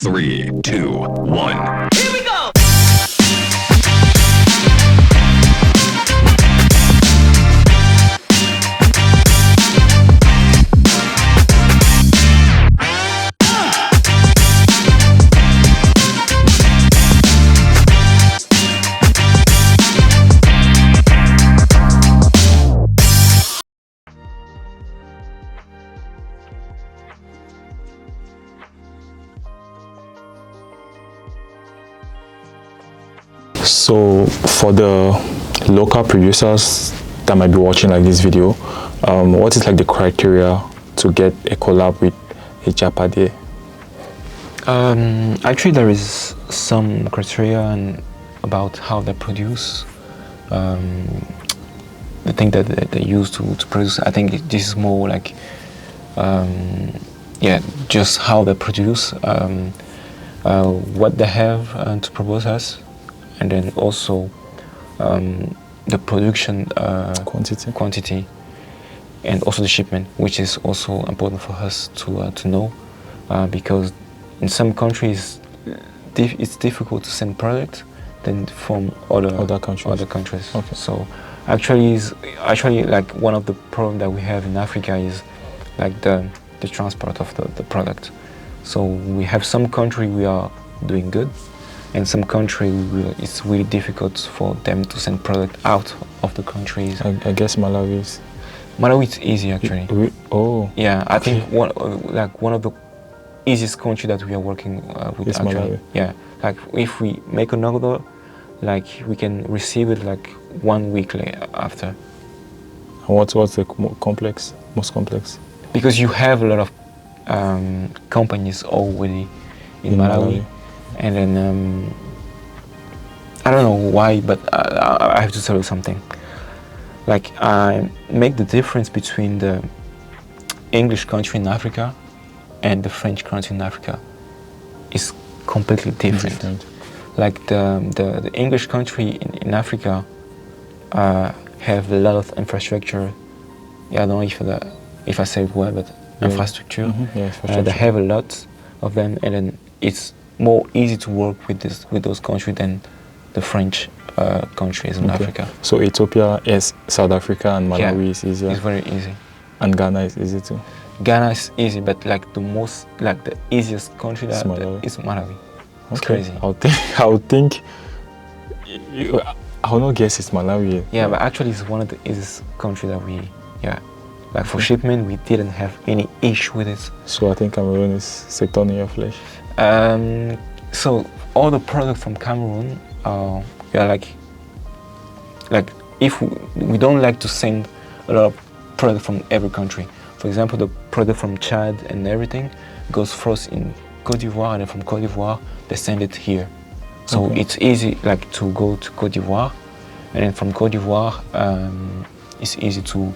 3, 2, 1. Here we go! So for the local producers that might be watching like this video, what is like the criteria to get a collab with a Japade? Actually, there is some criteria about how they produce. The thing that they use to produce. I think this is more like, yeah, just how they produce, what they have to propose us, and then also the production quantity, and also the shipment, which is also important for us to know, because in some countries it's difficult to send product than from other countries. Okay. So actually like one of the problems that we have in Africa is like the transport of the product. So we have some country we are doing good, and some country it's really difficult for them to send product out of the countries. I guess Malawi is easy actually. Oh. Yeah, I think one of the easiest country that we are working with is actually. Malawi. Yeah, like if we make an order, like we can receive it like 1 week after. And what's the most complex? Because you have a lot of companies already in Malawi. And then I don't know why, but I have to tell you something. Like I make the difference between the English country in Africa and the French country in Africa is completely different. Like the English country in Africa have a lot of infrastructure. Yeah, I don't know if I say it well, but yeah. Infrastructure. Mm-hmm. Yeah, infrastructure. They have a lot of them, and then it's more easy to work with those countries than the French countries in Africa. So Ethiopia is South Africa, and Malawi is easier. It's very easy. And Ghana is easy too. Ghana is easy, but like the easiest country is Malawi. It's crazy. I would think. I will not guess it's Malawi. Yeah, but actually it's one of the easiest country that like for shipment we didn't have any issue with it. So I think Cameroon is sector near your flesh. So all the products from Cameroon are like if we don't like to send a lot of product from every country. For example, the product from Chad and everything goes first in Côte d'Ivoire, and then from Côte d'Ivoire they send it here. So it's easy like to go to Côte d'Ivoire, and then from Côte d'Ivoire it's easy to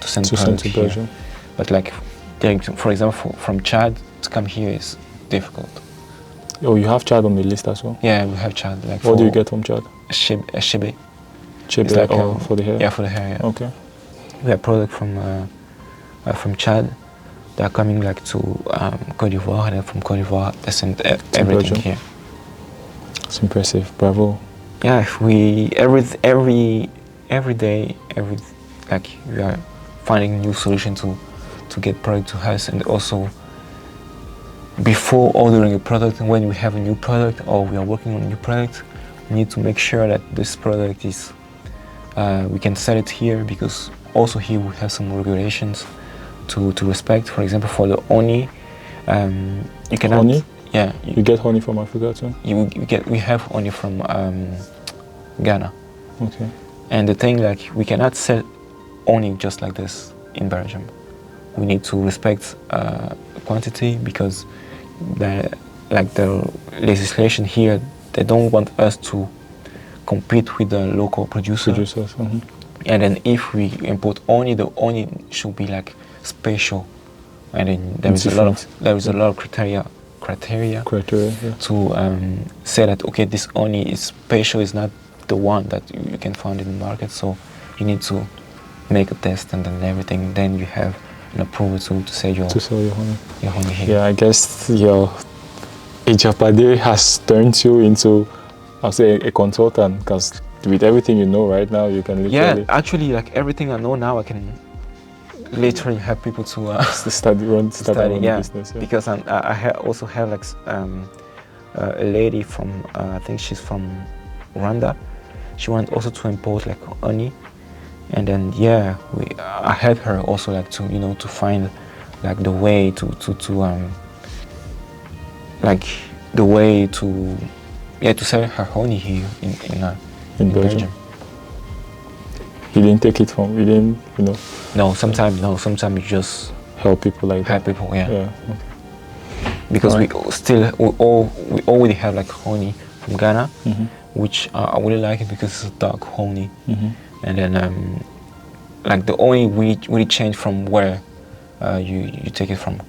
send product to Belgium. Here. But like, for example, from Chad to come here is difficult. Oh, you have Chad on the list as well? Yeah, we have Chad. Like, what do you get from Chad? Chebe. Chebe, like, for the hair? Yeah, for the hair, yeah. Okay. We have product from Chad. They are coming like to Côte d'Ivoire, and then from Côte d'Ivoire they send everything Belgium. here. It's impressive, bravo. Yeah, if we every day, like we are finding new solution to get product to us, and also before ordering a product, when we have a new product or we are working on a new product, we need to make sure that this product is we can sell it here, because also here we have some regulations to respect. For example, for the honey, you cannot. Honey? Yeah. You get honey from Africa too? We have honey from Ghana. Okay. And the thing, like, we cannot sell honey just like this in Belgium. We need to respect quantity, because the legislation here, they don't want us to compete with the local producers. Mm-hmm. And then if we import honey, the honey should be like special, and then there is a lot of criteria yeah. to say that okay, this honey is special, is not the one that you can find in the market. So you need to make a test, and then everything. Then you have an approval to sell your honey. Your honey here. Yeah, I guess a Japade has turned you into, I'll say, a consultant, because with everything you know right now, you can literally... Yeah, actually, like everything I know now, I can literally help people to start run yeah, business. Yeah. because also have like a lady from I think she's from Rwanda. She wants also to import like honey, and then yeah, I help her also like to to find like the way to like the way to sell her honey here in Belgium. You didn't take it from, you didn't, No, sometimes you just help people like help that. people, yeah. Okay. Because we already have like honey from Ghana, which I really like it because it's dark honey, and then like the honey really change from where you take it from.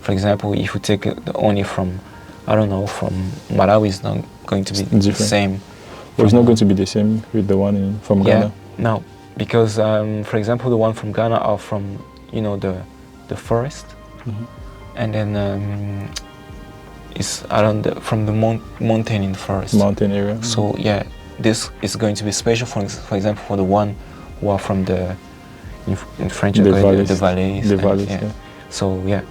For example, if you take the honey from, I don't know, from Malawi, it's not going to be the same. Well, it's not going to be the same with the one from Ghana? No, because for example, the one from Ghana are from, the forest, and then it's from the mountain in the forest. Mountain area. So yeah, this is going to be special, for example, for the one who are from in French, the valleys. The valleys, yeah. So yeah,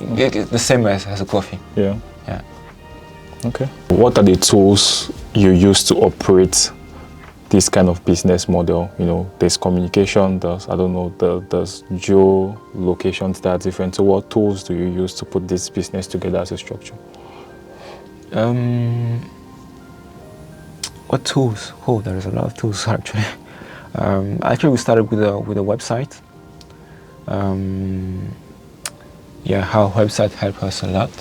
it's the same as a coffee. Yeah. Yeah. Okay. What are the tools you use to operate this kind of business model? There's communication, there's geolocations that are different. So what tools do you use to put this business together as a structure? What tools? Oh, there's a lot of tools actually. Actually, we started with a website. Our website helped us a lot.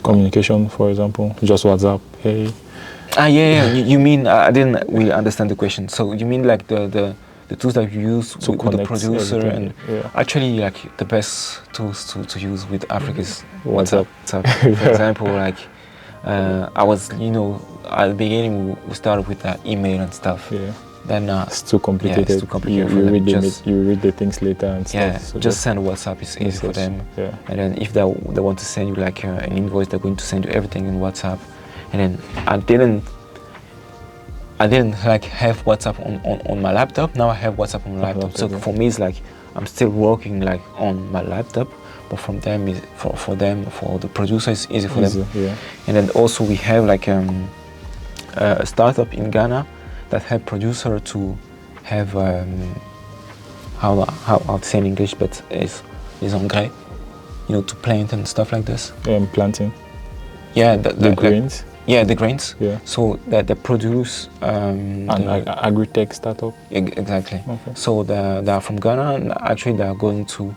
Communication, for example, just WhatsApp, hey. Yeah. You mean I didn't really understand the question. So you mean like the tools that you use with the producer and actually like the best tools to use with Africa is WhatsApp. For example, like I was at the beginning we started with email and stuff. Yeah. Then it's too complicated. It's too complicated. You read the things later and stuff. Yeah, so just send WhatsApp. It's easy for them. Yeah. And then if they want to send you like an invoice, they're going to send you everything in WhatsApp. And then I didn't like have WhatsApp on my laptop. Now I have WhatsApp on my laptop. So for me, it's like I'm still working like on my laptop, but from them for the producer, it's easy for them. Yeah. And then also we have like a startup in Ghana that help producer to have how to say in English, but is engrais, to plant and stuff like this. Planting. Yeah, the grains. Yeah, the grains. Yeah. So that they produce an agri-tech startup. Exactly. Okay. So they are from Ghana, and actually they are going to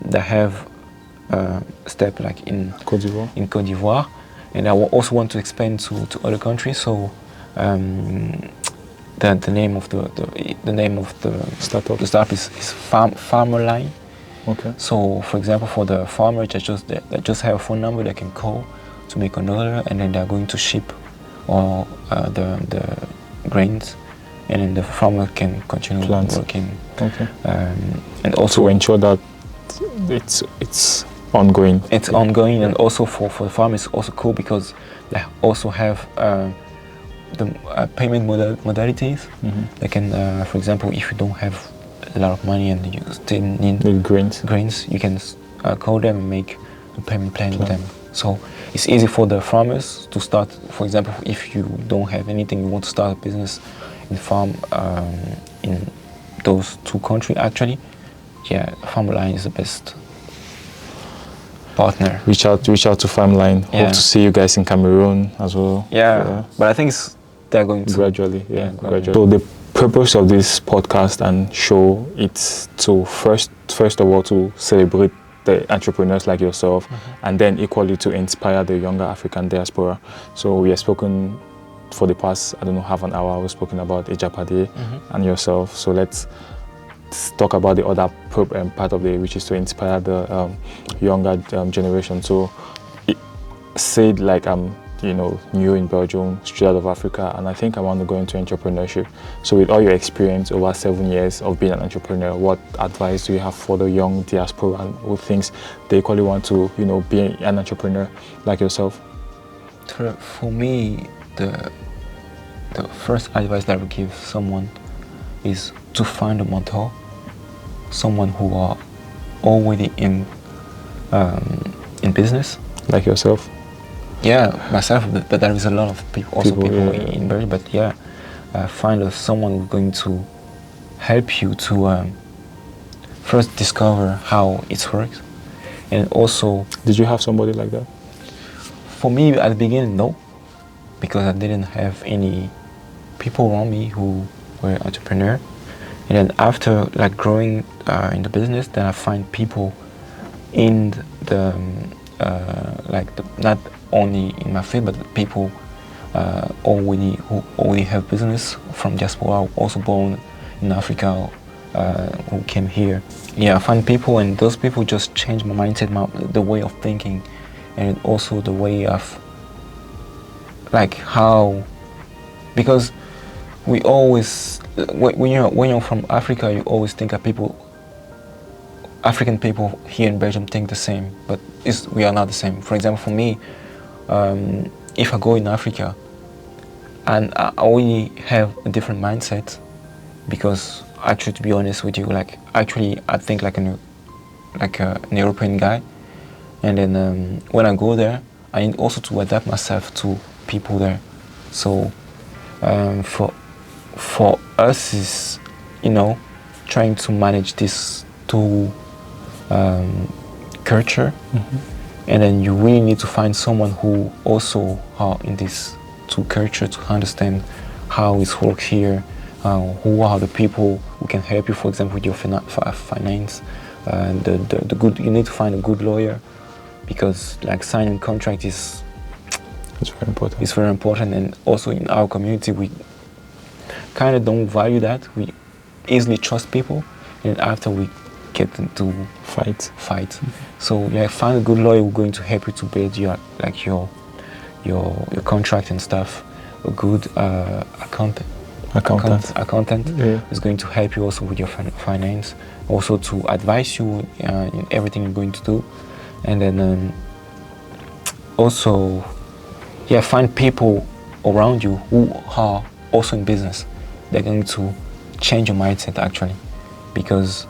they have a step like in Côte d'Ivoire. And I also want to expand to other countries. So the name of the startup is Farmer Line. Okay. So for example, for the farmer, they just have a phone number they can call to make an order, and then they're going to ship all the grains, and then the farmer can continue working. Okay. And also to ensure that it's ongoing. It's ongoing, and also for the farm it's also cool because they also have the payment modalities. They can, for example, if you don't have a lot of money and you still need the grains, you can call them and make a payment plan with them. So it's easy for the farmers to start. For example, if you don't have anything, you want to start a business in farm in those two countries. Actually, yeah, Farmline is the best partner. Reach out to Farmline. Hope to see you guys in Cameroon as well. Yeah. But I think they're going to gradually. So the purpose of this podcast and show is to first of all to celebrate the entrepreneurs like yourself, and then equally to inspire the younger African diaspora. So we have spoken for the past, half an hour, we've spoken about Japade and yourself. So let's talk about the other part of it, which is to inspire the younger generation. So said like new in Belgium, straight out of Africa, and I think I want to go into entrepreneurship. So with all your experience over 7 years of being an entrepreneur, what advice do you have for the young diasporan who thinks they equally want to, be an entrepreneur like yourself? For me, the first advice that I would give someone is to find a mentor, someone who are already in business. Like yourself? Yeah, myself, but there is a lot of people in Belgium. But find someone who's going to help you to first discover how it works, and also. Did you have somebody like that? For me, at the beginning, no, because I didn't have any people around me who were entrepreneur. And then after growing in the business, then I find people in the not only in my field, but people who already have business from diaspora, also born in Africa, who came here. Yeah, I find people, and those people just change my mindset, the way of thinking, and also the way of how, because we always, when you're from Africa, you always think of African people here in Belgium think the same, but we are not the same. For example, for me, if I go in Africa, and I already have a different mindset, because actually, to be honest with you, I think like an European guy, and then when I go there, I need also to adapt myself to people there. So for us is trying to manage this two culture, and then you really need to find someone who also are in this two culture to understand how it works here, who are the people who can help you, for example, with your finance. The good, you need to find a good lawyer, because signing contract is very important. It's very important, and also in our community we kind of don't value that. We easily trust people, and after we get into fight. So find a good lawyer who's going to help you to build your contract and stuff. A good accountant is going to help you also with your finance, also to advise you in everything you're going to do, and then also find people around you who are also in business. They're going to change your mindset actually, because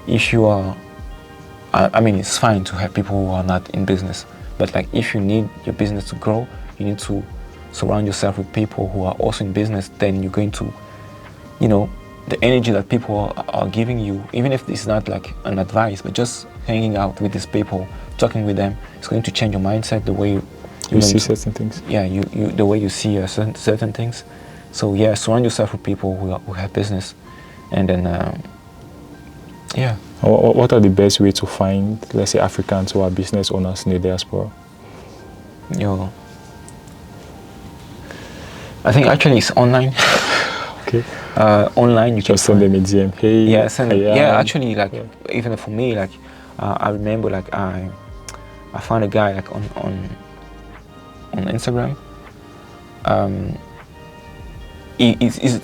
if you are, it's fine to have people who are not in business, but if you need your business to grow, you need to surround yourself with people who are also in business. Then you're going to, the energy that people are giving you, even if it's not an advice, but just hanging out with these people, talking with them, it's going to change your mindset, the way you see certain things. Yeah, the way you see certain things. So surround yourself with people who have business, and then What are the best ways to find, let's say, Africans who are business owners in the diaspora? I think actually it's online. Okay. Online, you just send them a DM. Hey. Yeah, send them. Actually, even for me, I remember, I found a guy on Instagram. He's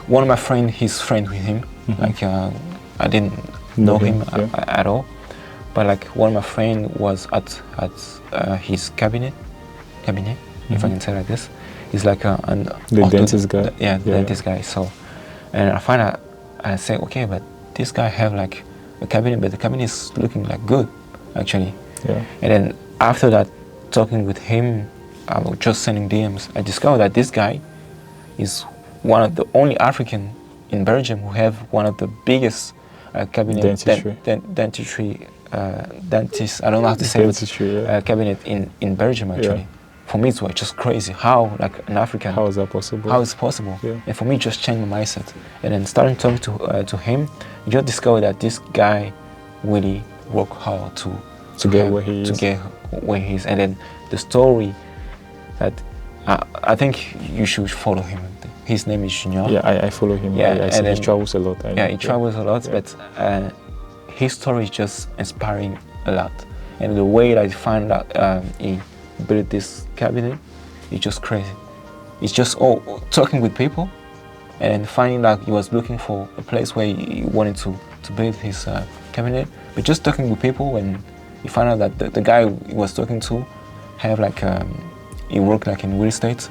one of my friend. He's friend with him. I didn't know him at all, but one of my friend was at his cabinet, if I can say like this. He's the dentist guy. The dentist guy. So, and I find out, I say, okay, but this guy have a cabinet, but the cabinet is looking good, actually. Yeah. And then after that, talking with him, I was just sending DMs. I discovered that this guy is one of the only African in Belgium who have one of the biggest cabinet dentistry. I don't know how to say it. Cabinet in Belgium actually. Yeah. For me, it was just crazy how an African. How is that possible? How is it possible? Yeah. And for me, it just changed my mindset. And then starting talking to him, you just discover that this guy really worked hard to get where he is. To get where he is. And then the story that I think you should follow him. His name is Junior. Yeah, I follow him. I see he travels a lot. He travels a lot, but his story is just inspiring a lot. And the way that he found out, he build this cabinet is just crazy. It's just all talking with people and finding that he was looking for a place where he wanted to build his cabinet, but just talking with people, and he found out that the guy he was talking to have like he worked like in real estate,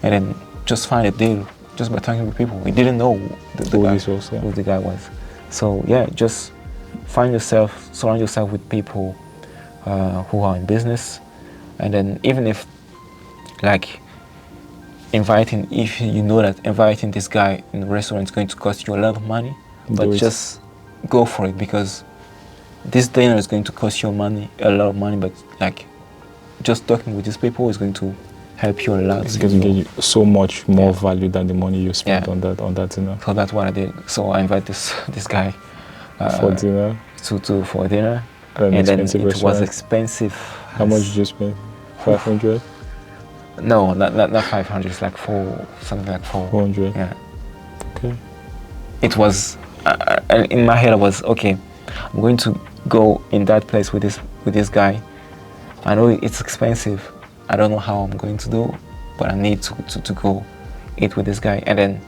and then just find a deal just by talking with people. He didn't know who the guy was. So yeah, just surround yourself with people who are in business, and then even if like if you know that inviting this guy in the restaurant is going to cost you a lot of money, but just go for it, because this dinner is going to cost you a lot of money, but like just talking with these people is going to help you a lot. It's going to give you so much more value than the money you spent on that dinner. So that's what I did. So I invited this guy for dinner. For dinner, and then it was expensive. How much did you spend? 500? No, not 500. It's like something like 400. Yeah. Okay. It was in my head. I was okay. I'm going to go in that place with this guy. I know it's expensive. I don't know how I'm going to do, but I need to go eat with this guy. And then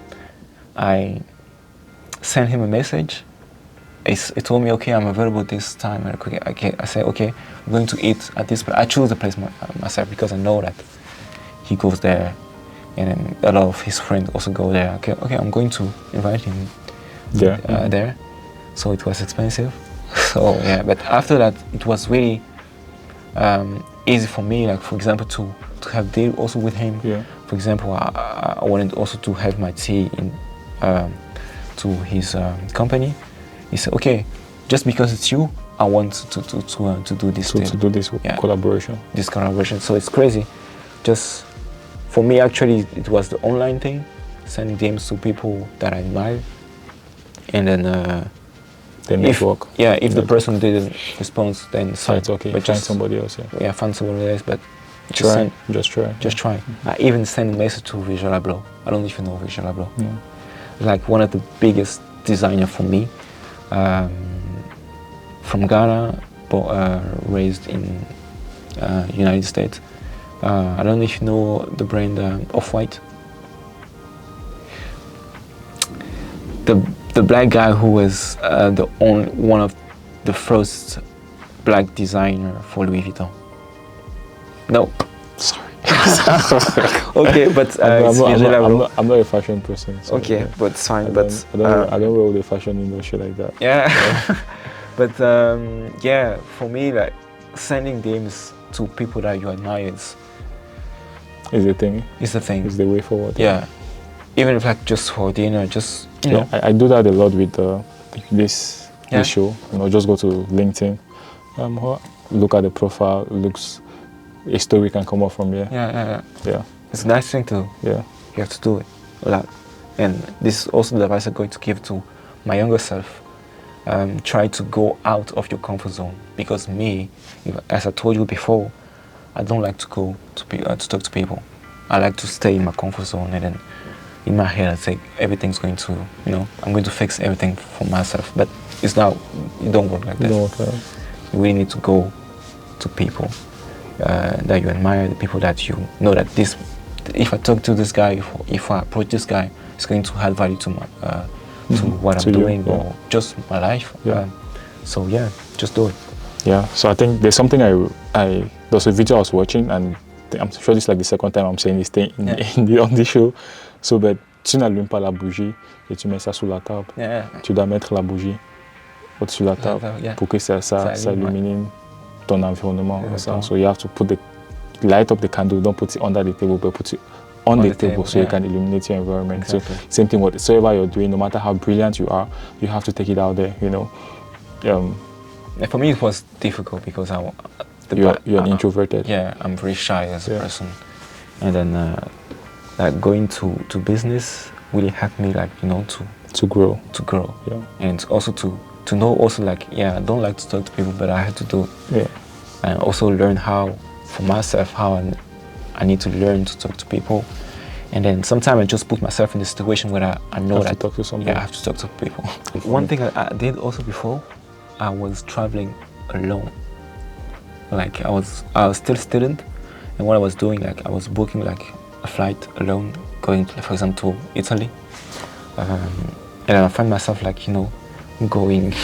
I sent him a message. He told me, okay, I'm available this time. And I said, okay, I'm going to eat at this place. I chose the place myself because I know that he goes there, and then a lot of his friends also go there. Okay, I'm going to invite him there. So it was expensive. So yeah, but after that, it was really easy for me. Like for example, to have deal also with him. Yeah. For example, I wanted also to have my tea in to his company. He said, okay, just because it's you, I want to do this. To do this collaboration. This collaboration. So it's crazy. Just for me, actually, it was the online thing, sending DMs to people that I admire, and then the network. If the person didn't respond, then so it's okay. But find somebody else. Yeah, find somebody else. But just try. Mm-hmm. I even sent a message to Visual Abloh. I don't know if you know Visual Abloh. Yeah. Like one of the biggest designer for me, from Ghana, but raised in United States. I don't know if you know the brand Off-White. The black guy who was one of the first black designer for Louis Vuitton. No. Sorry. Okay, but I'm not a fashion person. So okay, but it's fine. I don't roll the fashion industry like that. Yeah. But for me, like sending DMs to people that you admire is the thing. It's the thing. It's the way forward. Yeah. Even if like just for dinner, just you know. I do that a lot with this show. You know, just go to LinkedIn, look at the profile. A story can come up from here. Yeah. It's a nice thing to. Yeah. You have to do it a lot, and this is also the advice I'm going to give to my younger self. Try to go out of your comfort zone, because as I told you before, I don't like to go to talk to people. I like to stay in my comfort zone, and then in my head I think everything's going to, I'm going to fix everything for myself. But it don't work like that. You really need to go to people that you admire, the people that you know that if I talk to this guy, if I approach this guy, it's going to add value to what I'm doing or just my life. So just do it. Yeah, so I think there's something there was a video I was watching, and I'm sure this is like the second time I'm saying this thing on this show. So, but tu n'allumes pas la bougie et tu mets ça sous la table. Tu dois mettre la bougie au-dessus de la table pour que ça illumine ton environnement. So you have to light up the candle, don't put it under the table, but put it on the table so you can illuminate your environment. Exactly. So same thing whatever you're doing, no matter how brilliant you are, you have to take it out there, For me it was difficult because you're introverted. Yeah, I'm very shy as a person. And then like going to business really helped me to grow. Yeah. And also to know also I don't like to talk to people, but I had to do it. Yeah. And also learn how I need to learn to talk to people. And then sometimes I just put myself in a situation where I know that talk to somebody. I have to talk to people. One thing I did also before, I was traveling alone. Like I was still a student, And what I was doing, like I was booking like a flight alone, going to, for example, to Italy. And I find myself like, you know, going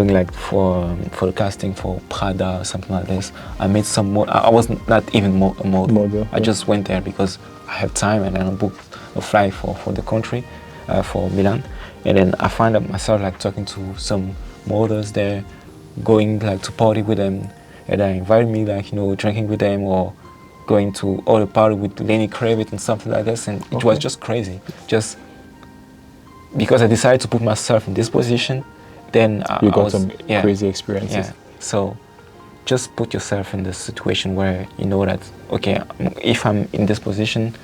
like for the casting for Prada or something like this. I made some more. I was not even a model. I just went there because I have time, and then I booked a flight for the country, for Milan. And then I find out myself like talking to some models there, going like to party with them, and they invite me like, you know, drinking with them or going to all the party with Lenny Kravitz and something like this. And it was just crazy. Just because I decided to put myself in this position, then you got some crazy experiences. Yeah. So just put yourself in the situation where you know that, okay, if I'm in this position,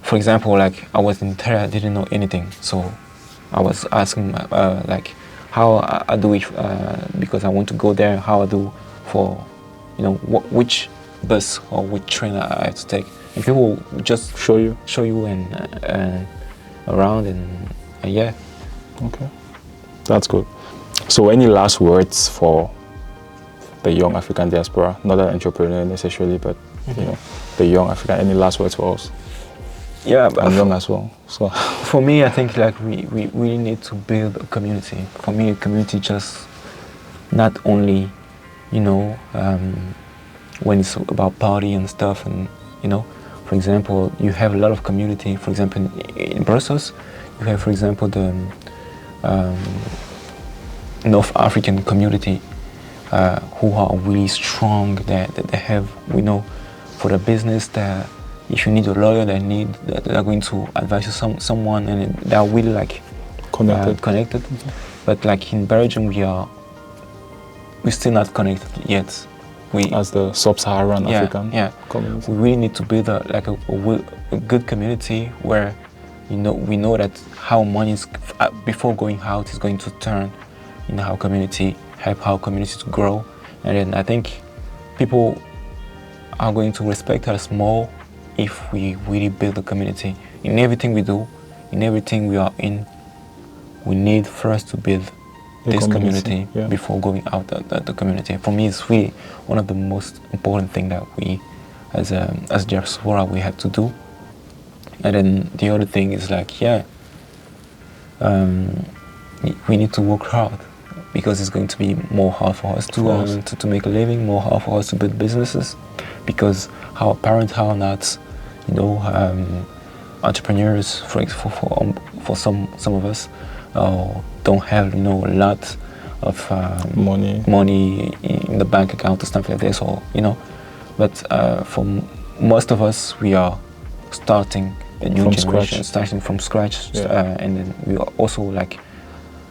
for example, like I was in Terra, I didn't know anything. So I was asking like how I do it, because I want to go there, how I do for, you know, which bus or which train I have to take. And people just show you and around and yeah. Okay, that's good. So any last words for the young African diaspora, not an entrepreneur necessarily, but you know, the young African, any last words for us? Yeah, I'm young as well, so for me, I think like we really need to build a community. For me, a community just not only, you know, when it's about party and stuff, and you know, for example, you have a lot of community. For example, in Brussels, you have, for example, the North African community, who are really strong. That they have, we know, for the business that if you need a lawyer, they are going to advise you someone, and they are really like connected. But like in Belgium, we're still not connected yet. As the sub-Saharan African community, we really need to build a good community where, you know, we know that how money is before going out is going to turn in our community, help our community to grow, and then I think people are going to respect us more if we really build a community. In everything we do, in everything we are in, we need first to build this community before going out the community. For me, it's really one of the most important things that we, as diaspora, we have to do. And then the other thing is like, we need to work hard, because it's going to be more hard for us to make a living, more hard for us to build businesses, because our parents are not, you know, entrepreneurs. For some of us, don't have, you know, a lot of money in the bank account or stuff like this, or you know. But for most of us, we are starting a new generation, starting from scratch, and then we are also like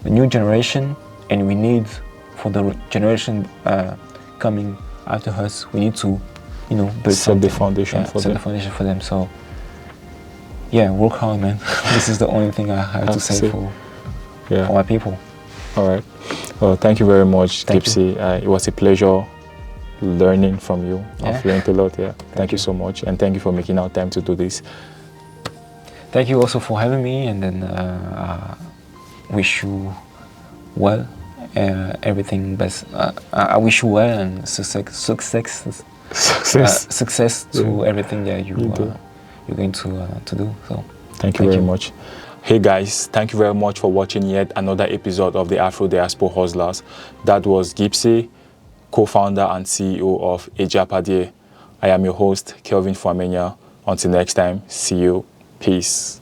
a new generation, and we need, for the generation coming after us, we need to, you know, set the foundation for them. So yeah, work hard, man. This is the only thing I have to say for my people. All right. Well, thank you very much, Gipsy. It was a pleasure learning from you. I've learned a lot. Thank you so much, and thank you for making out time to do this. Thank you also for having me, and then wish you well, everything best. I wish you well and success to everything that you're going to do. So thank you very much. Hey guys, thank you very much for watching yet another episode of the Afro Diaspo Hustlers. That was Gipsy, co-founder and CEO of Japade. I am your host, Kelvin Fuamenya. Until next time, see you. Peace.